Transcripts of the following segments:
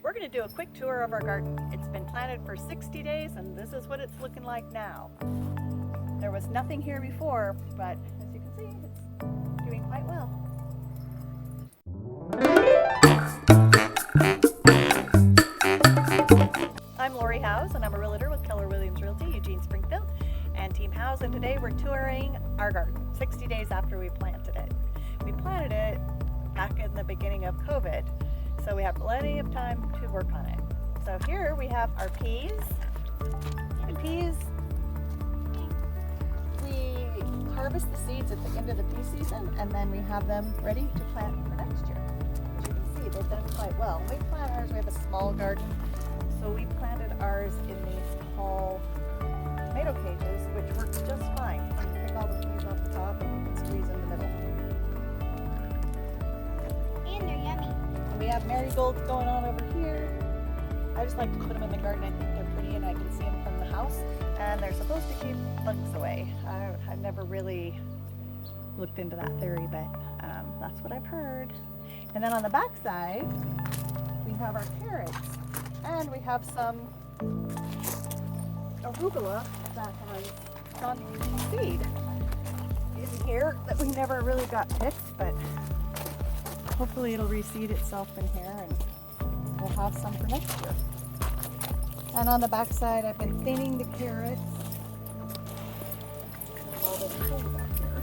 We're going to do a quick tour of our garden. It's been planted for 60 days and this is what it's looking like now. There was nothing here before, but as you can see, it's doing quite well. I'm Lauri Howes and I'm a realtor with Keller Williams Realty, Eugene, Springfield, and Team Howes, and today we're touring our garden 60 days after we planted it. We planted it back in the beginning of COVID, so we have plenty of time to work on it. So here we have our peas. The peas, we harvest the seeds at the end of the pea season and then we have them ready to plant for next year. As you can see, they've done quite well. We plant ours, we have a small garden, so we planted ours in these tall tomato cages, which works just fine. You pick all the peas off the top and you can squeeze in the middle. And they're yummy. And we have marigolds going on over here. I just like to put them in the garden. I think they're pretty and I can see them from the house. And they're supposed to keep bugs away. I've never really looked into that theory, but that's what I've heard. And then on the back side, we have our carrots. And we have some arugula that has gone to seed in here that we never really got picked, but hopefully it'll reseed itself in here and we'll have some for next year. And on the back side, I've been thinning the carrots. All the things out here.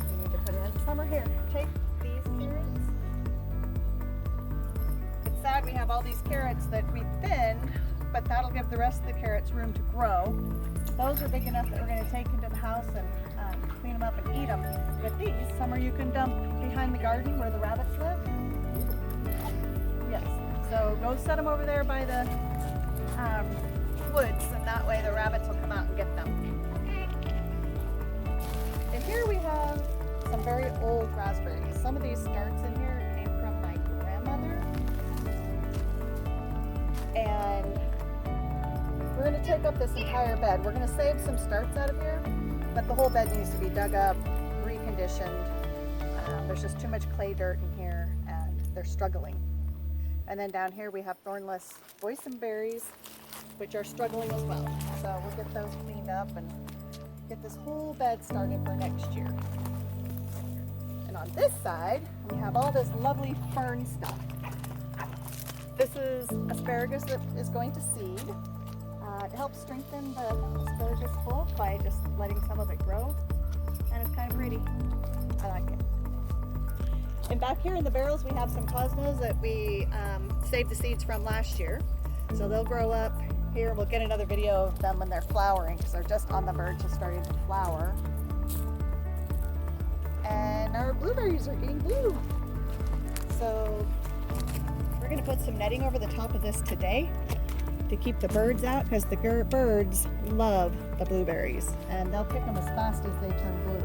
We need to put in. Some are here. Take these carrots. It's sad we have all these carrots that we thinned, but that'll give the rest of the carrots room to grow. Those are big enough that we're going to take into the house and clean them up and eat them. But these, some you can dump behind the garden where the rabbits live. Yes, so go set them over there by the woods, and that way the rabbits will come out and get them. And here we have some very old raspberries. Some of these starts in here came from my grandmother. And we're going to take up this entire bed. We're going to save some starts out of here, but the whole bed needs to be dug up, reconditioned. There's just too much clay dirt in here and they're struggling. And then down here we have thornless boysenberries, which are struggling as well. So we'll get those cleaned up and get this whole bed started for next year. And on this side, we have all this lovely fern stuff. This is asparagus that is going to seed. It helps strengthen the asparagus bulk by just letting some of it grow. And it's kind of pretty. I like it. And back here in the barrels, we have some cosmos that we saved the seeds from last year. So they'll grow up here. We'll get another video of them when they're flowering because they're just on the verge of starting to flower. And our blueberries are getting blue. So we're going to put some netting over the top of this today to keep the birds out because the birds love the blueberries and they'll pick them as fast as they turn blue.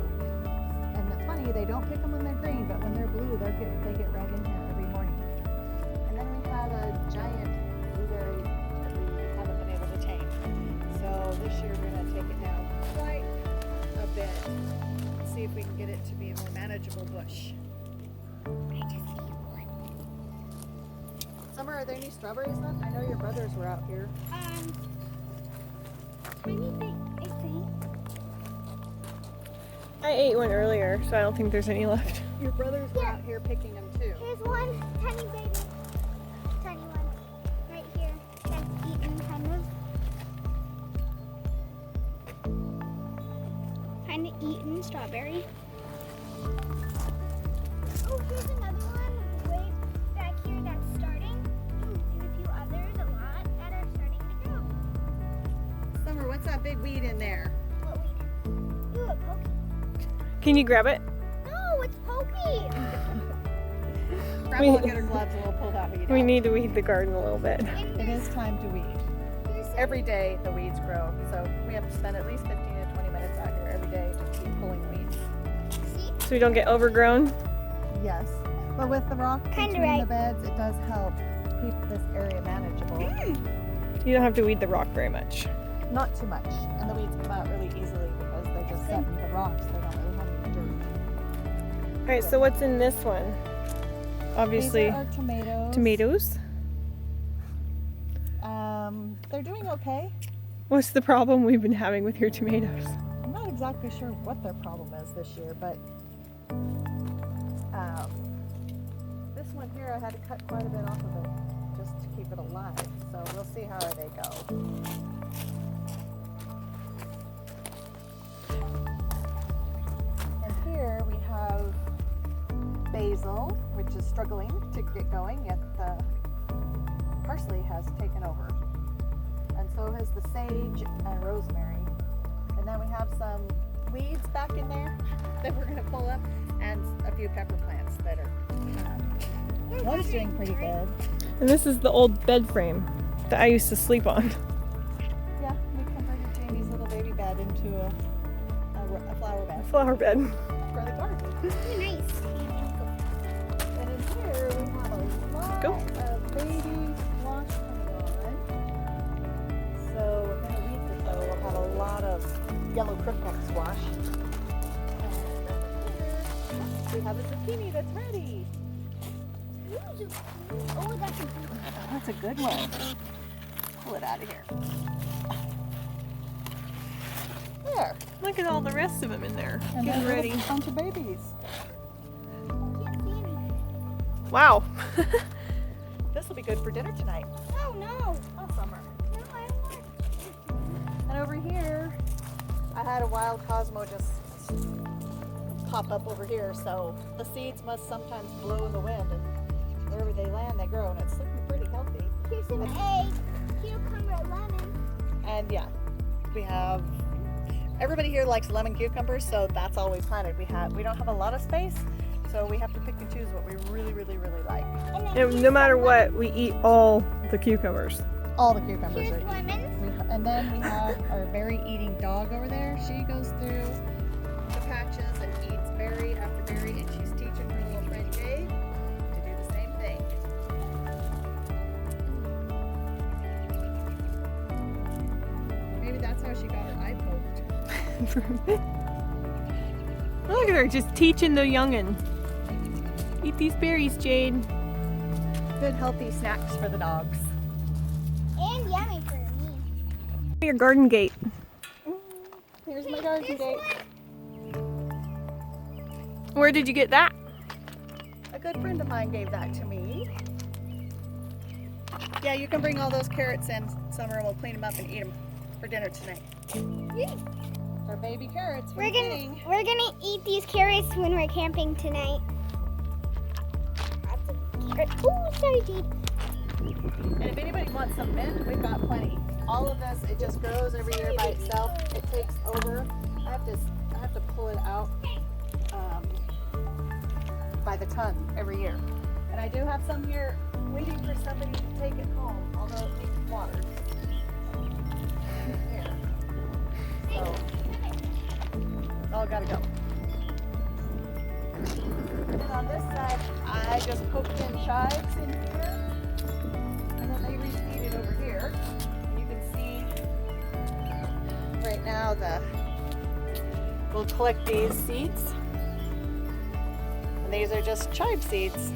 And it's funny, they don't pick them when they're green, but when they're blue, they get right in here every morning. And then we have a giant blueberry that we haven't been able to tame. So this year we're going to take it down quite a bit and see if we can get it to be a more manageable bush. Summer, are there any strawberries left? I know your brothers were out here. Tiny bit, I think. I ate one earlier, so I don't think there's any left. Your brothers were out here picking them too. Here's one tiny baby. Tiny one. Right here. That's eaten, kind of eaten strawberry. Oh, here's another one way back here that's starting. And a few others, a lot, that are starting to grow. Summer, what's that big weed in there? What weed? Ooh, a pokey. Can you grab it? No, it's pokey. Grandma will get her gloves and we'll pull that weed We out. need to weed the garden a little bit. It is time to weed. Every day the weeds grow, so we have to spend at least 15 to 20 minutes out here every day to keep pulling weeds. See? So we don't get overgrown. Yes, but with the rock Kinda between right. the beds, it does help keep this area manageable. You don't have to weed the rock very much. Not too much, and the weeds come out really easily because they just set in the rocks. They don't really have any dirt. Alright, so what's in this one? Obviously, These are our tomatoes. tomatoes. They're doing okay. What's the problem we've been having with your tomatoes? I'm not exactly sure what their problem is this year, but this one here I had to cut quite a bit off of it just to keep it alive. So we'll see how they go. And here we have basil, which is struggling to get going, yet the parsley has taken over. And so has the sage and rosemary. And then we have some weeds back in there that we're going to pull up, and a few pepper plants that are one's doing pretty good. And this is the old bed frame that I used to sleep on. Yeah, we converted Jamie's little baby bed into a flower bed Flower bed. for the garden. Nice. And in here we have a lot Go. of baby squash coming on. So within a week or so we'll have a lot of yellow crookneck squash. And we have a zucchini that's ready. Oh, that's a That's a good one. Pull it out of here. There. Look at all the rest of them in there. And Getting then ready. a bunch of babies. can't see anything. Wow. This will be good for dinner tonight. Oh no. All summer. No, I don't want. And over here, I had a wild Cosmo just pop up over here. So the seeds must sometimes blow in the wind, and wherever they land, they grow, and it's looking pretty healthy. Here's some eggs, cucumber, lemon. And yeah, we have. Everybody here likes lemon cucumbers, so that's all we planted. We don't have a lot of space, so we have to pick and choose what we really, really, really like. And then And here's no matter some what, we eat all the cucumbers. All the cucumbers Here's are lemons. And then we have our berry eating dog over there. She goes through the patches and eats berry after berry, and she's teaching her little friend Jade to do the same thing. Maybe that's how she got her eye poked. Look at her, just teaching the youngin. Eat these berries, Jade. Good healthy snacks for the dogs. And yummy for me. Your garden gate. Here's my garden This gate. Where did you get that? A good friend of mine gave that to me. Yeah, you can bring all those carrots in, Summer, and we'll clean them up and eat them for dinner tonight. They're baby carrots. We're gonna eat these carrots when we're camping tonight. Lots of carrots. Oh, sorry, Jade. And if anybody wants some mint, we've got plenty. All of this, it just grows every year by itself. It takes over. I have to pull it out by the ton every year. And I do have some here waiting for somebody to take it home, although it needs water. Here. So, it's all gotta go. And then on this side, I just poked in chives in here. And then they reseeded over here. And you can see right now we'll collect these seeds. And these are just chive seeds.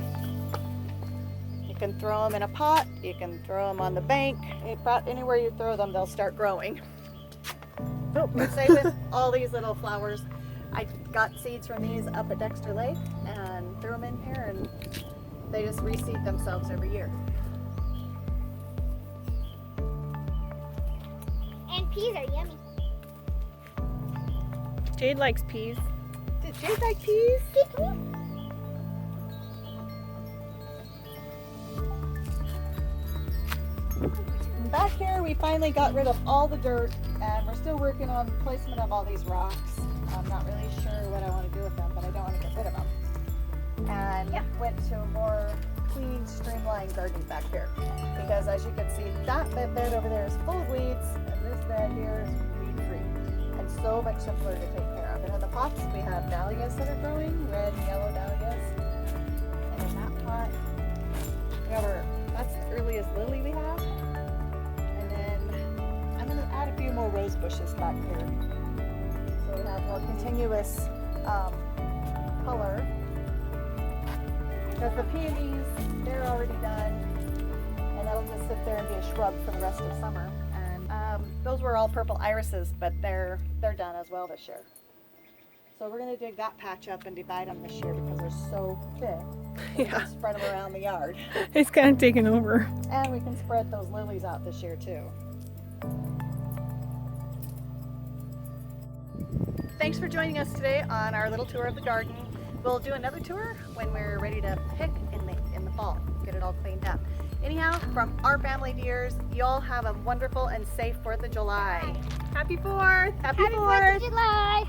You can throw them in a pot, you can throw them on the bank. About anywhere you throw them, they'll start growing. Same with all these little flowers. I got seeds from these up at Dexter Lake and threw them in here, and they just reseed themselves every year. And peas are yummy. Jade likes peas. Did Jade like peas? And back here, we finally got rid of all the dirt, and we're still working on the placement of all these rocks. I'm not really sure what I want to do with them, but I don't want to get rid of them. And went to a more clean, streamlined garden back here. Because as you can see, that bed over there is full of weeds, and this bed here is weed-free. And so much simpler to take care of. And in the pots, we have dahlias that are growing, red and yellow dahlias. And in that pot, we have that's the earliest lily we have. And then I'm going to add a few more rose bushes back here. So we have more continuous color. Because the peonies, they're already done. And that'll just sit there and be a shrub for the rest of summer. Those were all purple irises, but they're done as well this year. So we're gonna dig that patch up and divide them this year because they're so thick. We Yeah. can spread them around the yard. It's kind of taken over. And we can spread those lilies out this year too. Thanks for joining us today on our little tour of the garden. We'll do another tour when we're ready to pick in the fall, get it all cleaned up. Anyhow, from our family to yours, you all have a wonderful and safe 4th of July. Happy 4th! Happy Happy 4th 4th! of July!